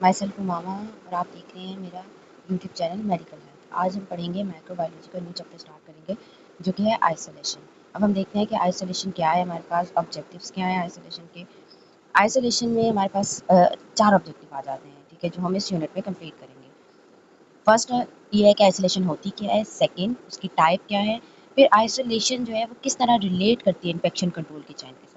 My self Umama और आप देख रहे हैं मेरा यूट्यूब चैनल मेडिकल हेल्थ। आज हम पढ़ेंगे माइक्रोबायोलॉजी का न्यू चैप्टर स्टार्ट करेंगे जो कि है आइसोलेशन। अब हम देखते हैं कि आइसोलेशन क्या है, हमारे पास ऑब्जेक्टिव्स क्या है आइसोलेशन के। आइसोलेशन में हमारे पास 4 ऑब्जेक्टिव आ जाते हैं, ठीक है, जो हम इस यूनिट में कंप्लीट करेंगे। फर्स्ट ये है कि आइसोलेशन होती क्या है, सेकेंड उसकी टाइप क्या है, फिर आइसोलेशन जो है वो किस तरह रिलेट करती है इन्फेक्शन कंट्रोल की चैन के साथ।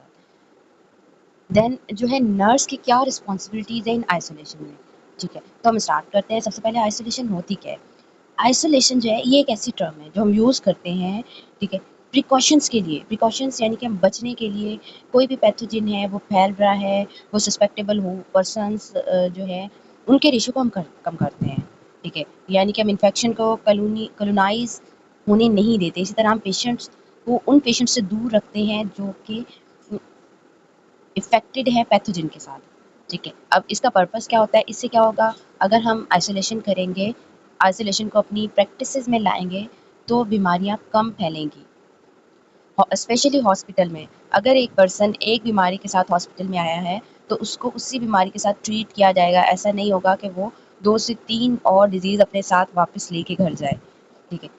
देन जो है नर्स की क्या रिस्पॉन्सिबिलिटीज़ है इन आइसोलेशन में, ठीक है। तो हम स्टार्ट करते हैं। सबसे पहले आइसोलेशन होती क्या है। आइसोलेशन जो है ये एक ऐसी टर्म है जो हम यूज़ करते हैं, ठीक है, प्रिकॉशंस के लिए। प्रिकॉशंस यानी कि हम बचने के लिए, कोई भी पैथोजन है वो फैल रहा है, वो सस्पेक्टेबल हो पर्सन्स जो है उनके रेशो को हम कम करते हैं, ठीक है। यानी कि हम इन्फेक्शन को कलोनाइज होने नहीं देते। इसी तरह हम पेशेंट्स को उन पेशेंट से दूर रखते हैं जो कि इफ़ेक्टेड है पैथोजन के साथ, ठीक है। अब इसका पर्पस क्या होता है, इससे क्या होगा, अगर हम आइसोलेशन करेंगे, आइसोलेशन को अपनी प्रैक्टिसेस में लाएंगे तो बीमारियां कम फैलेंगी। स्पेशली हॉस्पिटल में अगर एक पर्सन एक बीमारी के साथ हॉस्पिटल में आया है तो उसको उसी बीमारी के साथ ट्रीट किया जाएगा। ऐसा नहीं होगा कि वो 2 से 3 और डिजीज़ अपने साथ वापस लेके घर जाए, ठीक है।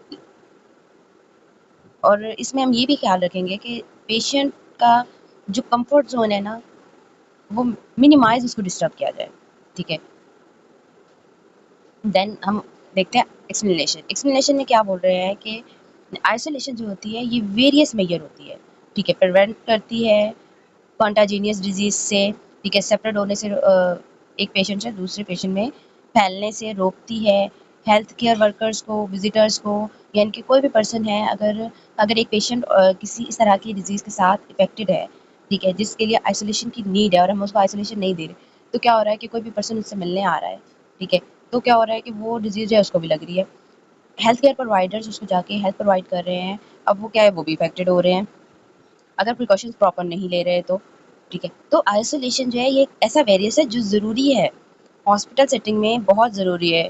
और इसमें हम ये भी ख्याल रखेंगे कि पेशेंट का जो कंफर्ट जोन है ना, वो मिनिमाइज उसको डिस्टर्ब किया जाए, ठीक है। देन हम देखते हैं एक्सप्लेनेशन। एक्सप्लेनेशन में क्या बोल रहे हैं कि आइसोलेशन जो होती है ये वेरियस मेजर होती है, ठीक है। प्रिवेंट करती है कॉन्टाजीनियस डिजीज से, ठीक है, सेपरेट होने से, एक पेशेंट से दूसरे पेशेंट में फैलने से रोकती है। हेल्थ केयर वर्कर्स को, विजिटर्स को, यानी कि कोई भी पर्सन है, अगर अगर एक पेशेंट किसी इस तरह की डिजीज़ के साथ इफेक्टेड है, ठीक है, जिसके लिए आइसोलेशन की नीड है और हम उसको आइसोलेशन नहीं दे रहे, तो क्या हो रहा है कि कोई भी पर्सन उससे मिलने आ रहा है, ठीक है, तो क्या हो रहा है कि वो डिजीज़ है उसको भी लग रही है। हेल्थ केयर प्रोवाइडर्स उसको जाके हेल्थ प्रोवाइड कर रहे हैं, अब वो क्या है, वो भी इफेक्टेड हो रहे हैं अगर प्रिकॉशंस प्रॉपर नहीं ले रहे तो, ठीक है। तो आइसोलेशन जो है ये एक ऐसा वेरियस है जो ज़रूरी है, हॉस्पिटल सेटिंग में बहुत ज़रूरी है,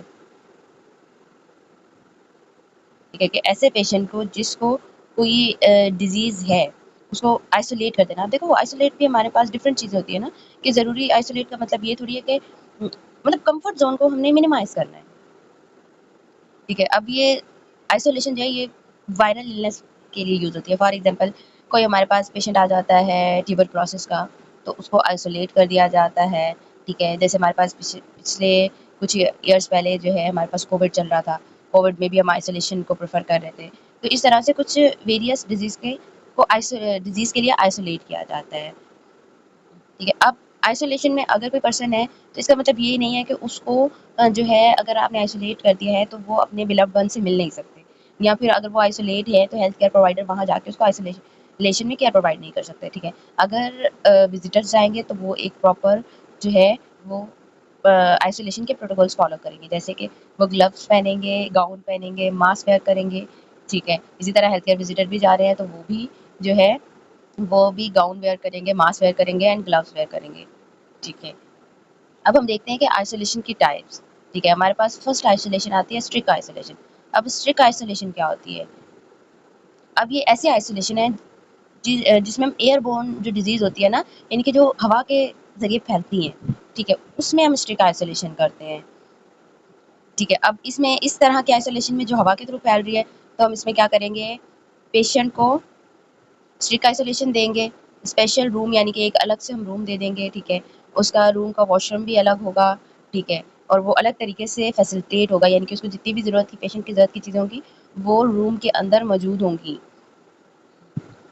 ठीक है, कि ऐसे पेशेंट को जिसको कोई डिजीज़ है उसको आइसोलेट कर देना। देखो आइसोलेट भी हमारे पास डिफरेंट चीज़ें होती है ना, कि ज़रूरी आइसोलेट का मतलब ये थोड़ी है कि मतलब कंफर्ट जोन को हमने मिनिमाइज करना है, ठीक है। अब ये आइसोलेशन जो है ये वायरल इलनेस के लिए यूज़ होती है। फॉर एग्जांपल कोई हमारे पास पेशेंट आ जाता है ट्यूबरकुलोसिस का, तो उसको आइसोलेट कर दिया जाता है, ठीक है। जैसे हमारे पास पिछले कुछ ईयर्स पहले जो है हमारे पास कोविड चल रहा था, कोविड में भी हम आइसोलेशन को प्रेफर कर रहे थे। तो इस तरह से कुछ वेरियस डिजीज़ के लिए आइसोलेट किया जाता है, ठीक है। अब आइसोलेशन में अगर कोई पर्सन है तो इसका मतलब ये नहीं है कि उसको जो है अगर आपने आइसोलेट कर दिया है तो वो अपने बिलव्ड वन से मिल नहीं सकते, या फिर अगर वो आइसोलेट है तो हेल्थ केयर प्रोवाइडर वहाँ जाके उसको आइसोलेशन में केयर प्रोवाइड नहीं कर सकते, ठीक है। अगर विजिटर्स जाएंगे तो वो एक प्रॉपर जो है वो आइसोलेशन के प्रोटोकॉल्स फॉलो करेंगे, जैसे कि वो ग्लव्स पहनेंगे, गाउन पहनेंगे, मास्क वेयर करेंगे, ठीक है। इसी तरह हेल्थ केयर विजिटर भी जा रहे हैं तो वो भी जो है वो भी गाउन वेयर करेंगे, मास्क वेयर करेंगे एंड ग्लव्स वेयर करेंगे, ठीक है। अब हम देखते हैं कि आइसोलेशन की टाइप्स, ठीक है। हमारे पास फर्स्ट आइसोलेशन आती है स्ट्रिक्ट आइसोलेशन। अब स्ट्रिक्ट आइसोलेशन क्या होती है, अब ये ऐसी आइसोलेशन है जिसमें हम एयरबोर्न जो डिजीज होती है ना, यानी कि जो हवा के जरिए फैलती हैं, ठीक है, उसमें हम स्ट्रिक्ट आइसोलेशन करते हैं, ठीक है। अब इसमें इस तरह के आइसोलेशन में जो हवा के थ्रू फैल रही है, तो हम इसमें क्या करेंगे, पेशेंट को स्ट्रिक्ट आइसोलेशन देंगे, स्पेशल रूम यानी कि एक अलग से हम रूम दे देंगे, ठीक है। उसका रूम का वॉशरूम भी अलग होगा, ठीक है, और वो अलग तरीके से फैसिलिटेट होगा, यानी कि उसको जितनी भी ज़रूरत की पेशेंट की ज़रूरत की चीज़ें होंगी वो रूम के अंदर मौजूद होंगी,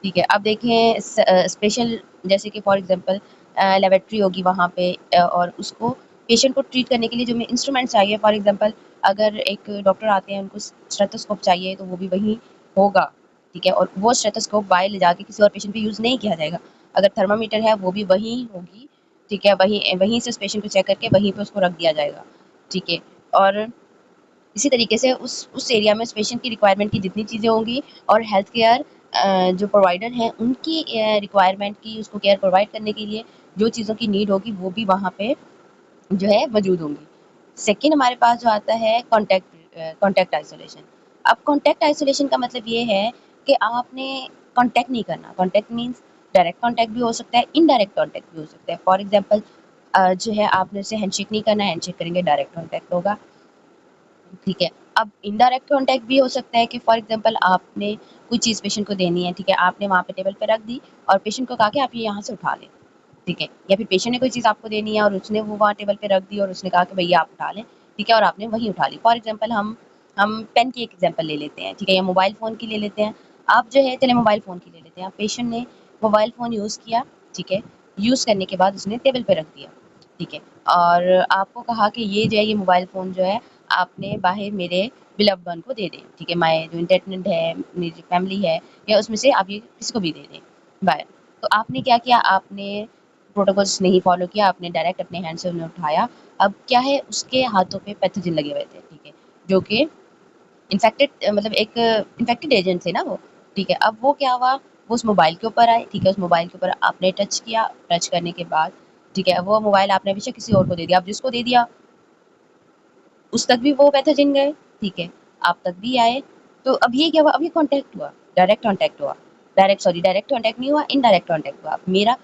ठीक है। अब देखें स्पेशल जैसे कि फॉर एग्जांपल लेबोरेटरी होगी वहाँ पे, और उसको पेशेंट को ट्रीट करने के लिए जो हमें इंस्ट्रूमेंट चाहिए, फॉर एग्जांपल अगर एक डॉक्टर आते हैं उनको स्टेथोस्कोप चाहिए तो वो भी वहीं होगा, ठीक है। और वो स्टेथोस्कोप बाहर ले जाके किसी और पेशेंट पे यूज़ नहीं किया जाएगा। अगर थर्मामीटर है वो भी वहीं होगी, ठीक है, वहीं वहीं से उस पेशेंट को चेक करके वहीं पे उसको रख दिया जाएगा, ठीक है। और इसी तरीके से उस एरिया में उस पेशेंट की रिक्वायरमेंट की जितनी चीज़ें होंगी और हेल्थ केयर जो प्रोवाइडर हैं उनकी रिक्वायरमेंट की उसको केयर प्रोवाइड करने के लिए जो चीज़ों की नीड होगी वो भी वहाँ पे जो है मौजूद होंगी। सेकंड हमारे पास जो आता है कॉन्टैक्ट आइसोलेशन। अब कॉन्टैक्ट आइसोलेशन का मतलब ये है कि आपने कॉन्टैक्ट नहीं करना। कॉन्टैक्ट मीन्स डायरेक्ट कॉन्टैक्ट भी हो सकता है, इनडायरेक्ट कॉन्टैक्ट भी हो सकता है। फॉर एग्जांपल जो है आपने उससे हैंडशेक नहीं करना है, हैंडशेक करेंगे डायरेक्ट कॉन्टैक्ट होगा, ठीक है। अब इनडायरेक्ट कॉन्टैक्ट भी हो सकता है कि फॉर एग्जांपल आपने कोई चीज़ पेशेंट को देनी है, ठीक है, आपने वहाँ पे टेबल पे रख दी और पेशेंट को कहा कि आप ये यहाँ से उठा लें, ठीक है, या फिर पेशेंट ने कोई चीज़ आपको देनी है और उसने वो वहाँ टेबल पे रख दी और उसने कहा कि भैया आप उठा लें, ठीक है, और आपने वहीं उठा ली। फॉर एग्जांपल हम पेन की एक एग्जांपल ले लेते हैं, ठीक है, या मोबाइल फ़ोन की ले लेते हैं। आप जो है चलिए मोबाइल फ़ोन की ले लेते हैं। पेशेंट ने मोबाइल फ़ोन यूज़ किया, ठीक है, यूज़ करने के बाद उसने टेबल पे रख दिया, ठीक है, और आपको कहा कि ये जो है ये मोबाइल फ़ोन जो है आपने बाहर मेरे बिलव्ड वन को दे दें, ठीक है, माय जो इंटेंडेंट है, मेरी जो फैमिली है या उसमें से आप ये किसी को भी दे दें बाहर। तो आपने क्या किया, आपने प्रोटोकॉल्स नहीं फॉलो किया, आपने डायरेक्ट अपने हैंड से उन्हें उठाया। अब क्या है उसके हाथों पे पैथोजन लगे हुए थे, ठीक है, जो कि इन्फेक्टेड मतलब एक इन्फेक्टेड एजेंट थे ना वो, ठीक है। अब वो क्या हुआ, वो उस मोबाइल के ऊपर आए, ठीक है, उस मोबाइल के ऊपर आपने टच किया, टच करने के बाद ठीक है, वो मोबाइल आपने बेशक किसी और को दे दिया, अब जिसको दे दिया उस तक भी वो पैथोजन गए, ठीक है, आप तक भी आए। तो अब ये क्या हुआ, अब ये कॉन्टैक्ट हुआ, डायरेक्ट कॉन्टैक्ट हुआ, डायरेक्ट कॉन्टैक्ट नहीं हुआ, इनडायरेक्ट कॉन्टैक्ट हुआ। मेरा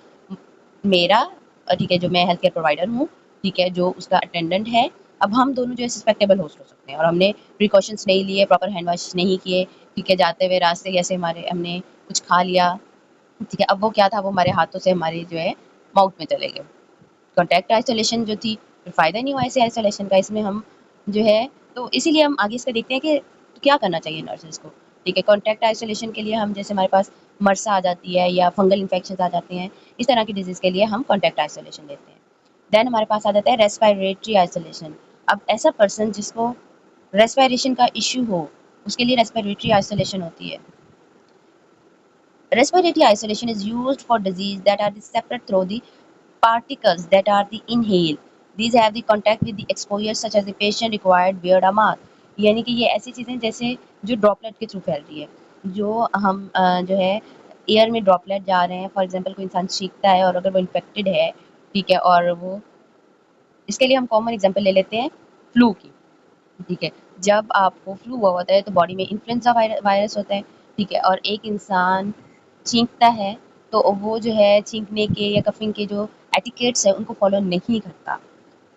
मेरा ठीक है, जो मैं हेल्थ केयर प्रोवाइडर हूँ, ठीक है, जो उसका अटेंडेंट है, अब हम दोनों जो है सस्पेक्टेबल होस्ट हो सकते हैं और हमने प्रिकॉशंस नहीं लिए, प्रॉपर हैंड वॉश नहीं किए, ठीक है, जाते हुए रास्ते जैसे हमारे हमने कुछ खा लिया, ठीक है, अब वो क्या था, वो हमारे हाथों से हमारे जो है माउथ में चले गए। कॉन्टैक्ट आइसोलेशन जो थी, फिर फ़ायदा नहीं हुआ ऐसे आइसोलेशन का, इसमें हम जो है तो इसीलिए हम आगे इसका देखते हैं कि क्या करना चाहिए नर्सेज़ को, ठीक है। कॉन्टैक्ट आइसोलेशन के लिए हम जैसे हमारे पास मरसा आ जाती है या फंगल इन्फेक्शंस आ जाते हैं, इस तरह की डिज़ीज़ के लिए हम कॉन्टैक्ट आइसोलेशन लेते हैं। देन हमारे पास आ जाता है रेस्पिरेटरी आइसोलेशन। अब ऐसा पर्सन जिसको रेस्पिरेशन का इश्यू हो, उसके लिए रेस्पिरेटरी आइसोलेशन होती है। Respiratory isolation is used for disease that are separate through the particles that are the inhale. These have the contact with the exposure such as the patient required wear a mask. यानी कि ये ऐसी चीज़ें जैसे जो droplet के through फैल रही है, जो हम जो है एयर में ड्रॉपलेट जा रहे हैं, फॉर एग्जांपल कोई इंसान छींकता है और अगर वो इन्फेक्टेड है, ठीक है, और वो इसके लिए हम कॉमन एग्जांपल ले लेते हैं फ्लू की, ठीक है। जब आपको फ्लू हुआ होता है तो बॉडी में इन्फ्लुएंजा वायरस होता है, ठीक है, और एक इंसान छींकता है तो वो जो है छींकने के या कफिंग के जो एटिकेट्स है उनको फॉलो नहीं करता,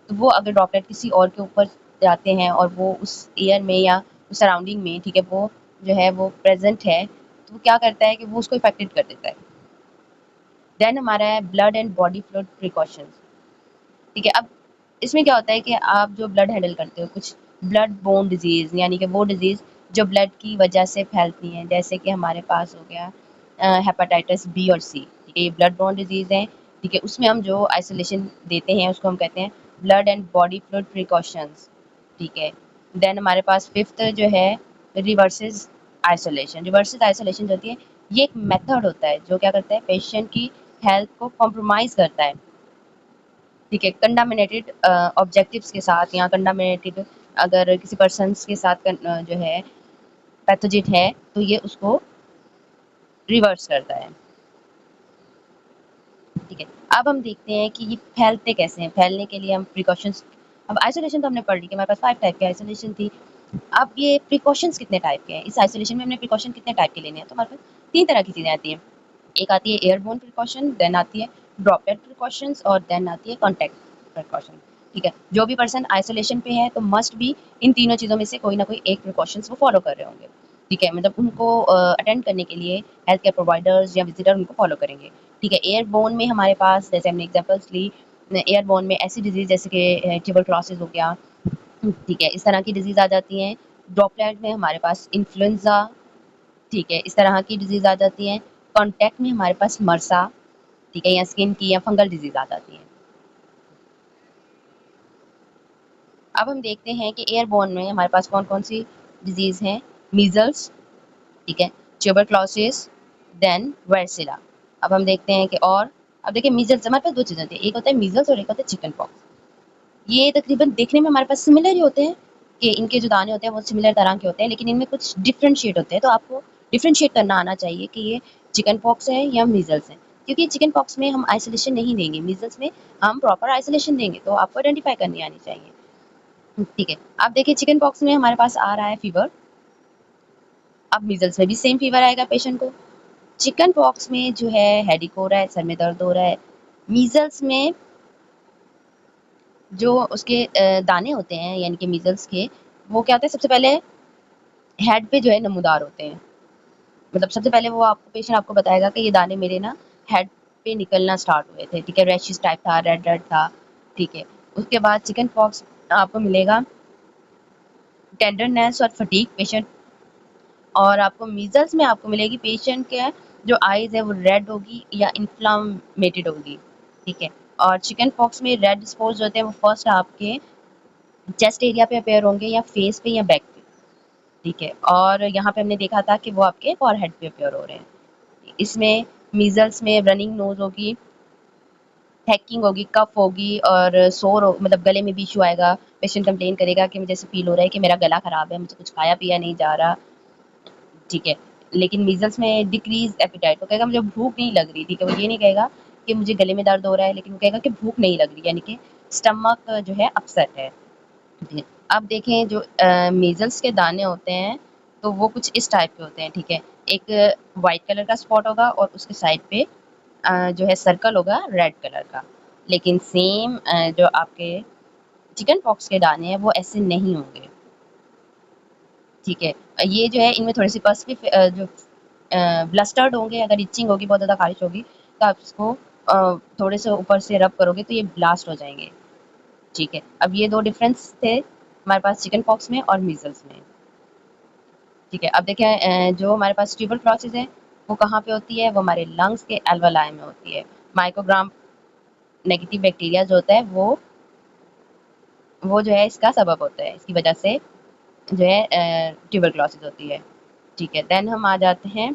तो वो अगर ड्रॉपलेट किसी और के ऊपर जाते हैं और वो उस एयर में या उस सराउंडिंग में, ठीक है, वो जो है वो प्रेजेंट है, तो वो क्या करता है कि वो उसको इफेक्टेड कर देता है। देन हमारा है blood and body fluid precautions, ठीक है। अब इसमें क्या होता है कि आप जो ब्लड हैंडल करते हो, कुछ ब्लड बोर्न डिजीज़ यानी कि वो डिजीज़ जो ब्लड की वजह से फैलती हैं, जैसे कि हमारे पास हो गया हेपेटाइटिस बी और सी, ठीक है, ये ब्लड बोर्न डिजीज़ हैं, ठीक है, उसमें हम जो आइसोलेशन देते हैं उसको हम कहते हैं blood and body fluid precautions, ठीक है। देन हमारे पास फिफ्थ जो है रिवर्सेस आइसोलेशन। रिवर्सेस आइसोलेशन जो होती है, ये एक मेथड होता है जो क्या करता है, पेशेंट की हेल्थ को कॉम्प्रोमाइज़ करता है, ठीक है, कंटामिनेटेड ऑब्जेक्टिव्स के साथ या कंटामिनेटेड अगर किसी पर्सन्स के साथ जो है पैथोजेन है तो ये उसको रिवर्स करता है, ठीक है। अब हम देखते हैं कि ये फैलते कैसे हैं, फैलने के लिए हम प्रिकॉशंस, अब आइसोलेशन तो हमने पढ़ ली कि हमारे पास 5 टाइप की आइसोलेशन थी। अब ये प्रिकॉशंस कितने टाइप के हैं, इस आइसोलेशन में हमने प्रिकॉशन कितने टाइप के लेने हैं, तो हमारे पास 3 तरह की चीज़ें आती हैं। एक आती है एयरबोर्न प्रिकॉशन, देन आती है ड्रॉपलेट प्रिकॉशंस और देन आती है कॉन्टैक्ट प्रिकॉशन, ठीक है। जो भी पर्सन आइसोलेशन पे है तो मस्ट बी इन तीनों चीज़ों में से कोई ना कोई एक प्रिकॉशंस वो फॉलो कर रहे होंगे, ठीक है, मतलब उनको अटेंड करने के लिए हेल्थ केयर प्रोवाइडर्स या विजिटर उनको फॉलो करेंगे, ठीक है। एयरबोर्न में हमारे पास जैसे हमने एग्जांपल्स ली, एयरबोर्न में ऐसी डिजीज़ जैसे कि ट्यूबरक्लोसिस हो गया, ठीक है, इस तरह की डिजीज़ आ जाती हैं। ड्रॉपलेट में हमारे पास इन्फ्लुएंजा, ठीक है, इस तरह की डिजीज़ आ जाती हैं। कॉन्टैक्ट में हमारे पास मरसा, ठीक है, या स्किन की या फंगल डिजीज़ आ जाती है। अब हम देखते हैं कि एयरबोर्न में हमारे पास कौन-कौन सी डिजीज़ हैं। मीज़ल्स, ठीक है, ट्यूबरक्लोसिस, देन वार्सिला। अब हम देखते हैं कि और अब देखिए मीज़ल्स हमारे पास 2 चीज़ें होती हैं, एक होता है मीज़ल्स और एक होता है चिकन पॉक्स। ये तकरीबन देखने में हमारे पास सिमिलर ही होते हैं कि इनके जो दाने होते हैं वो सिमिलर तरह के होते हैं, लेकिन इनमें कुछ डिफरेंशिएट होते हैं, तो आपको डिफरेंशिएट करना आना चाहिए कि ये चिकन पॉक्स है या मीज़ल्स है। क्योंकि चिकन पॉक्स में हम आइसोलेशन नहीं देंगे, मीज़ल्स में हम प्रॉपर आइसोलेशन देंगे, तो आपको आइडेंटिफ़ाई करनी आनी चाहिए। ठीक है, अब देखिए चिकन पॉक्स में हमारे पास आ रहा है फ़ीवर, अब मीज़ल्स में भी सेम फ़ीवर आएगा पेशेंट को। चिकन पॉक्स में जो है हेडेक हो रहा है, सर में दर्द हो रहा है। मीज़ल्स में जो उसके दाने होते हैं यानी कि मीज़ल्स के, वो क्या होता है सबसे पहले हेड पे जो है नमूदार होते हैं। मतलब सबसे पहले वो आपको पेशेंट आपको बताएगा कि ये दाने मेरे ना हेड पे निकलना स्टार्ट हुए थे, ठीक है? रैशेज़ टाइप था, रेड रेड था, ठीक है? उसके बाद चिकन पॉक्स आपको मिलेगा टेंडरनेस और फटीग पेशेंट, और आपको मीज़ल्स में आपको मिलेगी पेशेंट के जो आईज़ है वो रेड होगी या इन्फ्लेमेटेड होगी, ठीक है? और चिकन पॉक्स में रेड स्पॉट्स जो होते हैं वो फर्स्ट आपके चेस्ट एरिया पे अपीयर होंगे या फेस पे या बैक पे, ठीक है? और यहाँ पे हमने देखा था कि वो आपके फॉरहेड पे अपीयर हो रहे हैं। इसमें मीज़ल्स में रनिंग नोज़ होगी, हैकिंग होगी, कफ होगी और सोर हो मतलब गले में भी इश्यू आएगा। पेशेंट कंप्लेन करेगा कि मुझे ऐसे फ़ील हो रहा है कि मेरा गला ख़राब है, मुझे कुछ खाया पिया नहीं जा रहा, ठीक है? लेकिन मीज़ल्स में डिक्रीज़ एपेटाइट, वो कहेगा मुझे भूख नहीं लग रही, ठीक है? वो ये नहीं कहेगा कि मुझे गले में दर्द हो रहा है, लेकिन वो कहेगा कि भूख नहीं लग रही, यानी कि स्टमक जो है अपसेट है। जी। अब देखें जो मीज़ल्स के दाने होते हैं, तो वो कुछ इस टाइप के होते हैं, ठीक है? एक वाइट कलर का स्पॉट होगा और उसके साइड पे जो है सर्कल होगा रेड कलर का। लेकिन सेम जो आपके चिकन पॉक्स के दाने हैं, वो ऐसे नहीं होंगे, ठीक है? ये जो है इनमें थोड़ी-सी पस की जो ब्लस्टर्ड होंगे, अगर इचिंग होगी, बहुत ज़्यादा ख़ारिश होगी, तो आप इसको थोड़े से ऊपर से रब करोगे तो ये ब्लास्ट हो जाएँगे, ठीक है? अब ये 2 डिफ़रेंस थे हमारे पास चिकन पॉक्स में और मीज़ल्स में। ठीक है, अब देखें जो हमारे पास ट्यूबरक्लोसिस है, वो कहाँ पे होती है? वो हमारे लंग्स के एल्वेलाई में होती है। माइक्रोग्राम नेगेटिव बैक्टीरिया जो होता है वो जो है इसका सबब होता है। इसकी वजह से जो है ट्यूबरक्लोसिस होती है। ठीक है, देन हम आ जाते हैं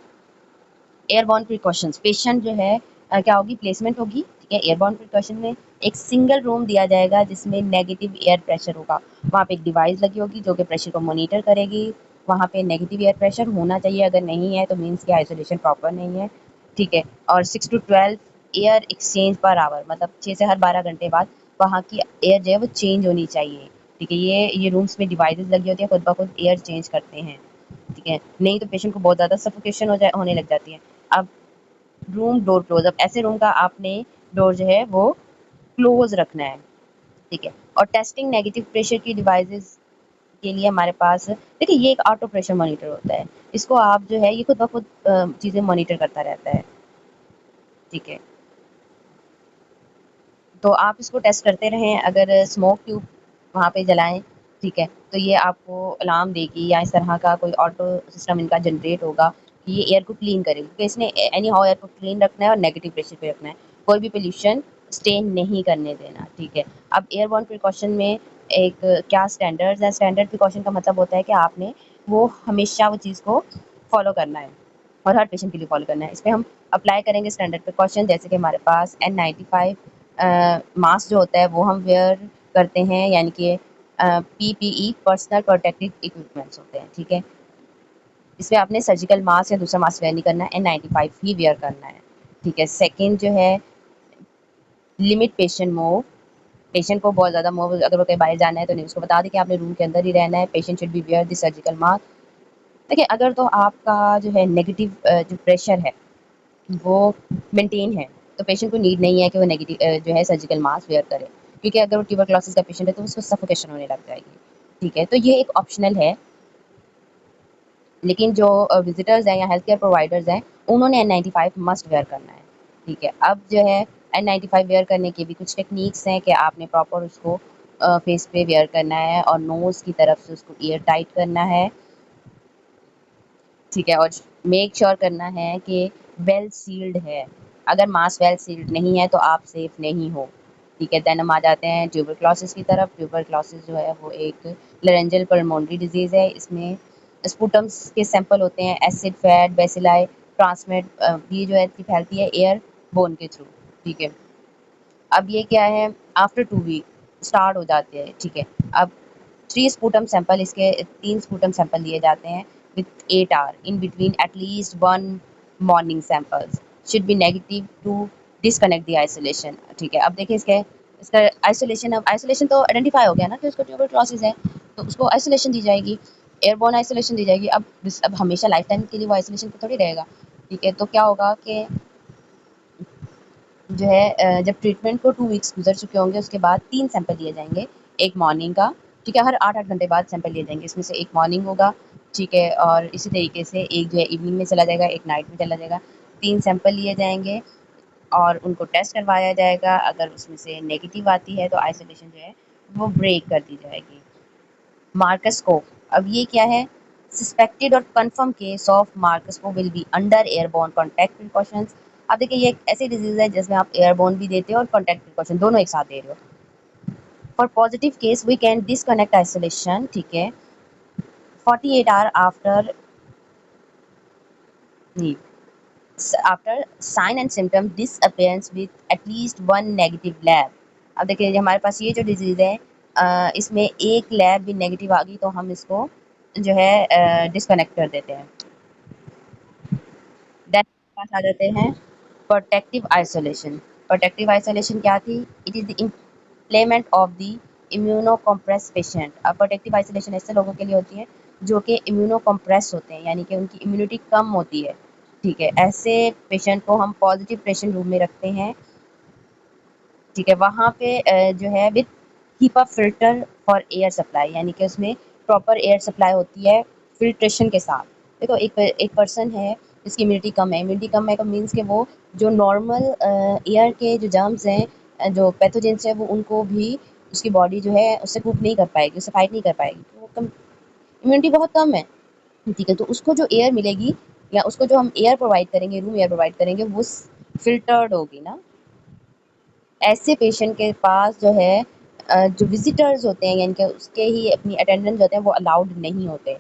एयरबॉर्न प्रिकॉशंस। पेशेंट जो है क्या होगी प्लेसमेंट होगी, ठीक है? एयरबॉर्न प्रिकॉशन में एक सिंगल रूम दिया जाएगा जिसमें नेगेटिव एयर प्रेशर होगा। वहाँ पे एक डिवाइस लगी होगी जो कि प्रेशर को मॉनिटर करेगी। वहाँ पे नेगेटिव एयर प्रेशर होना चाहिए, अगर नहीं है तो मीन्स कि आइसोलेशन प्रॉपर नहीं है, ठीक है? और 6 to 12 air exchange per hour, मतलब 6 से हर 12 घंटे बाद वहाँ की एयर जो है वो चेंज होनी चाहिए, ठीक है? ये रूम्स में डिवाइसेज़ लगी होती है, खुद ब खुद एयर चेंज करते हैं, ठीक है? नहीं तो पेशेंट को बहुत ज़्यादा सफोकेशन होने लग जाती है। अब रूम डोर क्लोज, अब ऐसे रूम का आपने डोर जो है वो क्लोज रखना है, ठीक है? और टेस्टिंग नेगेटिव प्रेशर की डिवाइसेस के लिए हमारे पास देखिए ये एक ऑटो प्रेशर मॉनिटर होता है। इसको आप जो है ये खुद ब खुद चीज़ें मॉनिटर करता रहता है, ठीक है? तो आप इसको टेस्ट करते रहें। अगर स्मोक ट्यूब वहाँ पे जलाएँ, ठीक है? तो ये आपको अलार्म देगी या इस तरह का कोई ऑटो सिस्टम इनका जनरेट होगा कि ये एयर को क्लीन करेगी, क्योंकि इसने एनी हाउ एयर को क्लीन रखना है और नेगेटिव प्रेशर पे रखना है। कोई भी पॉल्यूशन स्टे नहीं करने देना, ठीक है? अब एयरबॉर्न प्रिकॉशन में एक क्या स्टैंडर्ड्स हैं? स्टैंडर्ड प्रिकॉशन का मतलब होता है कि आपने वो हमेशा वो चीज़ को फ़ॉलो करना है और हर पेशेंट के लिए फ़ॉलो करना है। इसमें हम अप्लाई करेंगे स्टैंडर्ड प्रिकॉशन, जैसे कि हमारे पास N95 मास्क जो होता है वो हम वेयर करते हैं, यानी कि PPE पर्सनल प्रोटेक्टिव इक्विपमेंट्स होते हैं, ठीक है? इसमें आपने सर्जिकल मास्क या दूसरा मास्क वेयर नहीं करना है, N95 ही वेयर करना है, ठीक है? सेकंड जो है लिमिट पेशेंट मूव। पेशेंट को बहुत ज़्यादा मूव अगर वो कहीं बाहर जाना है तो नहीं, उसको बता दें कि आपने रूम के अंदर ही रहना है। Patient should be wear the surgical mask. देखिए अगर तो आपका जो है नेगेटिव जो प्रेशर है वो मेंटेन है, तो पेशेंट को नीड नहीं है कि वो नेगेटिव जो है सर्जिकल मास्क वेयर करे, क्योंकि अगर वो ट्यूबरक्लोसिस का पेशेंट है तो उसको सफोकेशन होने लग जाएगी, ठीक है? तो ये एक ऑप्शनल है, लेकिन जो विजिटर्स हैं या हेल्थ केयर प्रोवाइडर्स हैं, उन्होंने N95 मस्ट वेयर करना है, ठीक है? अब जो है N95 वेयर करने की भी कुछ टेक्निक्स हैं कि आपने प्रॉपर उसको फेस पे वेयर करना है और नोज़ की तरफ से उसको एयर टाइट करना है, ठीक है? और मेक श्योर करना है कि वेल सील्ड है। अगर मास्क वेल सील्ड नहीं है तो आप सेफ नहीं हो, ठीक है? देन हम आ जाते हैं ट्यूबरक्लोसिस की तरफ। ट्यूबरक्लोसिस जो है वो एक लेरेंजियल पल्मोनरी डिजीज़ है। इसमें स्पुटम्स के सैंपल होते हैं, एसिड, फैट, बेसिलाई ट्रांसमिट ये जो है फैलती है एयरबोर्न के थ्रू, ठीक है? अब ये क्या है, आफ्टर 2 वीक स्टार्ट हो जाते हैं, ठीक है? अब 3 स्पूटम सैंपल, इसके 3 स्पूटम सैंपल लिए जाते हैं with 8 hour in between at least 1 morning samples should be negative to disconnect the isolation, ठीक है? अब देखिए इसका आइसोलेशन, अब आइसोलेशन तो आइडेंटिफाई हो गया ना कि उसको ट्यूबरक्लोसिस है, तो उसको आइसोलेशन दी जाएगी, एयरबोर्न आइसोलेशन दी जाएगी। अब हमेशा लाइफ टाइम के लिए वो आइसोलेशन पे थोड़ी रहेगा, ठीक है? तो क्या होगा कि जो है जब ट्रीटमेंट को 2 वीक्स गुज़र चुके होंगे उसके बाद 3 सैंपल लिए जाएँगे, एक मॉर्निंग का, ठीक है? हर 8-8 घंटे बाद सैंपल लिए जाएँगे, इसमें से एक मॉर्निंग होगा, ठीक है? और इसी तरीके से एक जो है इवनिंग में चला जाएगा, एक नाइट में चला जाएगा। 3 सैंपल लिए जाएँगे और उनको टेस्ट करवाया जाएगा, अगर उसमें से नेगेटिव आती है तो आइसोलेशन जो है वो ब्रेक कर दी जाएगी। मार्कसकोप, अब ये क्या है? सस्पेक्टेड और कंफर्म केस ऑफ मार्कसकोप will be under airborne contact precautions. अब देखिए ये एक ऐसी डिजीज़ है जिसमें आप एयरबोर्न भी देते हो और कॉन्टैक्ट प्रिकॉशन दोनों एक साथ दे रहे हो। For positive case we can disconnect isolation, ठीक है? 48 hour after after sign and symptom disappearance with at least 1 negative lab. अब देखिए हमारे पास ये जो डिजीज़ है इसमें एक लैब भी नेगेटिव आ गई तो हम इसको जो है डिस्कनेक्ट कर देते हैं। देन पास आ जाते हैं प्रोटेक्टिव आइसोलेशन। प्रोटेक्टिव आइसोलेशन क्या थी? It is the implement of the immunocompromised patient. अब प्रोटेक्टिव आइसोलेशन ऐसे लोगों के लिए होती है जो कि इम्यूनोकम्प्रेस होते हैं, यानी कि उनकी इम्यूनिटी कम होती है, ठीक है? ऐसे पेशेंट को हम पॉजिटिव पेशेंट रूम में रखते हैं, ठीक है? वहाँ पे जो है with HEPA filter for air supply, यानी कि उसमें प्रॉपर एयर सप्लाई होती है फिल्ट्रेशन के साथ। देखो एक एक पर्सन है जिसकी इम्यूनिटी कम है तो मीन्स कि वो जो नॉर्मल एयर के जो जर्म्स हैं जो पैथोजेंस हैं वो उनको भी उसकी बॉडी जो है उससे कूप नहीं कर पाएगी, उससे फाइट नहीं कर पाएगी। तो वो कम इम्यूनिटी बहुत कम है, ठीक है? तो उसको जो एयर मिलेगी या उसको जो हम एयर प्रोवाइड करेंगे, रूम एयर प्रोवाइड करेंगे वो फ़िल्टर्ड होगी ना। ऐसे पेशेंट के पास जो है जो विज़िटर्स होते हैं यानी कि उसके ही अपनी अटेंडेंट जो होते हैं वो अलाउड नहीं होते,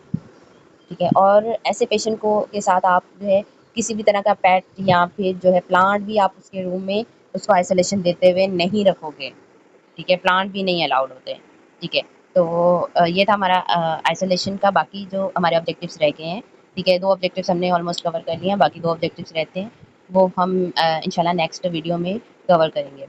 ठीक है? और ऐसे पेशेंट को के साथ आप जो है किसी भी तरह का पेट या फिर जो है प्लांट भी आप उसके रूम में उसको आइसोलेशन देते हुए नहीं रखोगे, ठीक है? प्लांट भी नहीं अलाउड होते, ठीक है? तो ये था हमारा आइसोलेशन का बाकी जो हमारे ऑब्जेक्टिव्स रह गए हैं, ठीक है? 2 ऑब्जेक्टिव्स हमने ऑलमोस्ट कवर कर लिए हैं, बाकी 2 ऑब्जेक्टिव्स रहते हैं, वो हम इंशाल्लाह नेक्स्ट वीडियो में कवर करेंगे।